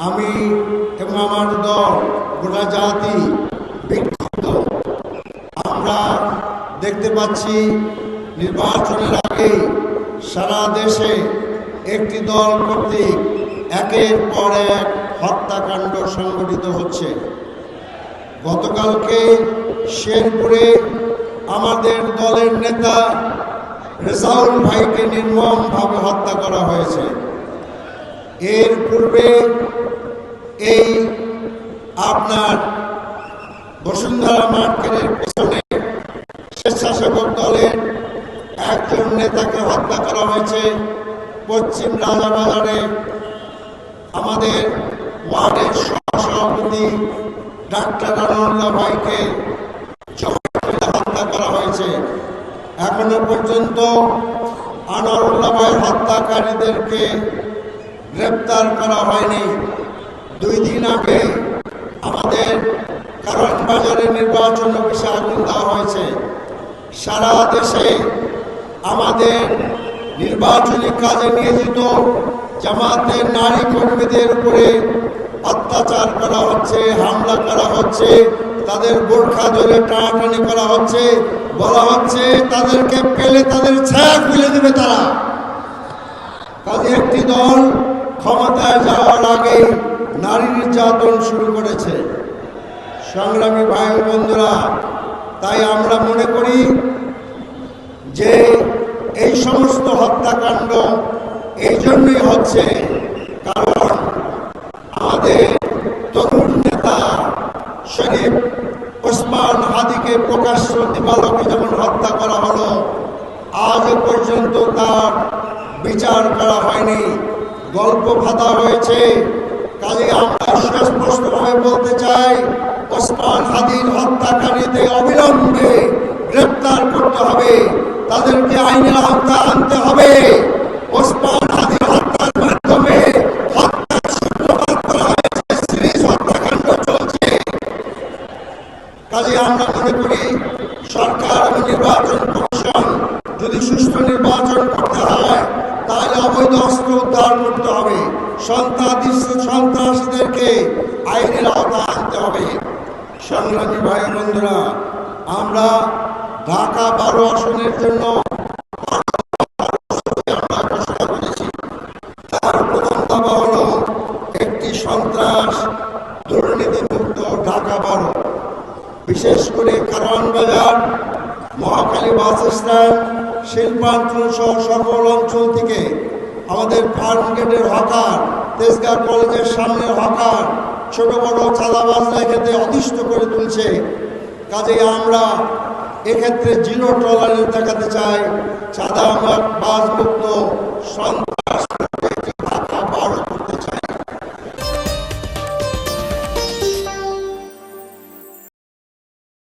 আমি এবং আমার দল গোটা জাতি বিক্ষুব্ধ। আমরা দেখতে পাচ্ছি নির্বাচনের আগে সারা দেশে একটি দল কর্তৃক একের পর এক হত্যাকাণ্ড সংঘটিত হচ্ছে। গতকালকে শেরপুরে আমাদের দলের নেতা রেজাউল ভাইকে নির্মমভাবে হত্যা করা হয়েছে। এর পূর্বে এই আপনার বসুন্ধরা মার্কেটের পেছনে স্বেচ্ছাসেবক দলের একজন নেতাকে হত্যা করা হয়েছে। পশ্চিম রাজাবাজারে আমাদের ওয়ার্ডের সহসভাপতি ডাক্তার আনোয়ারুল্লাহ ভাইকে হত্যা করা হয়েছে। এখনো পর্যন্ত আনোয়ারুল্লাহ ভাই হত্যাকারীদেরকে গ্রেপ্তার করা হয়নি। 2 দিন আগে আমাদের কারণ বাজারে নির্বাচন অফিসে আগুন দেওয়া হয়েছে। সারা দেশে আমাদের নির্বাচনী কাজে নিয়োজিত জামাতের নারী কর্মীদের উপরে অত্যাচার করা হচ্ছে, হামলা করা হচ্ছে, তাদের বোরখা ধরে টানাটানি করা হচ্ছে, বলা হচ্ছে তাদেরকে পেলে তাদের ছায়া খুলে দেবে তারা। কাজে একটি দল ক্ষমতায় যাওয়ার আগে নারী নির্যাতন শুরু করেছে। সংগ্রামী ভাই বন্ধুরা, তাই আমরা মনে করি যে এই সমস্ত হত্যাকাণ্ড এই জন্যই হচ্ছে কারণ আমাদের তরুণ নেতা শরীফ ওসমান হাদিকে প্রকাশ্য দিবালোকে যেমন হত্যা করা হলো, আজও পর্যন্ত তার বিচার করা হয়নি, গল্প ভাতা হয়েছে। কাজে আমরা সুস্পষ্টভাবে বলতে চাই, ওসমান হাদির হত্যাকারীদের অবিলম্বে গ্রেপ্তার করতে হবে, তাদেরকে আইনের আওতায় আনতে হবে। ওসমান হাদির হত্যার মাধ্যমে হত্যার সূত্রপাত করা হয়েছে, সিরিজ হত্যাকাণ্ড চলছে। কাজে আমরা মনে করি সরকার এবং নির্বাচন কমিশন যদি সুষ্ঠু নির্বাচন করতে হয় তাহলে অবৈধ অস্ত্র উদ্ধার করতে হবে, সন্ত্রাসীদেরকে আইনের আওতায় আনতে হবে। সংগ্রামী ভাই বন্ধুরা, আমরা ঢাকা 12 আসনের জন্য ঘোষণা করেছি। তার প্রথম দাবা হলো একটি সন্ত্রাস দুর্নীতিমুক্ত ঢাকা 12, বিশেষ করে কারওয়ান বাজার, মহাখালী বাস স্ট্যান্ড, শিল্পাঞ্চল সহ সকল অঞ্চল থেকে আমাদের ফার্ম গেটের হকার, তেজগাঁ কলেজের সামনের হকার, ছোট বড় চাঁদাবাজরা এক্ষেত্রে অতিষ্ঠ করে তুলছে। কাজেই আমরা এক্ষেত্রে জিরো টলারেন্স দেখাতে চাই। চাঁদাবাজ মুক্ত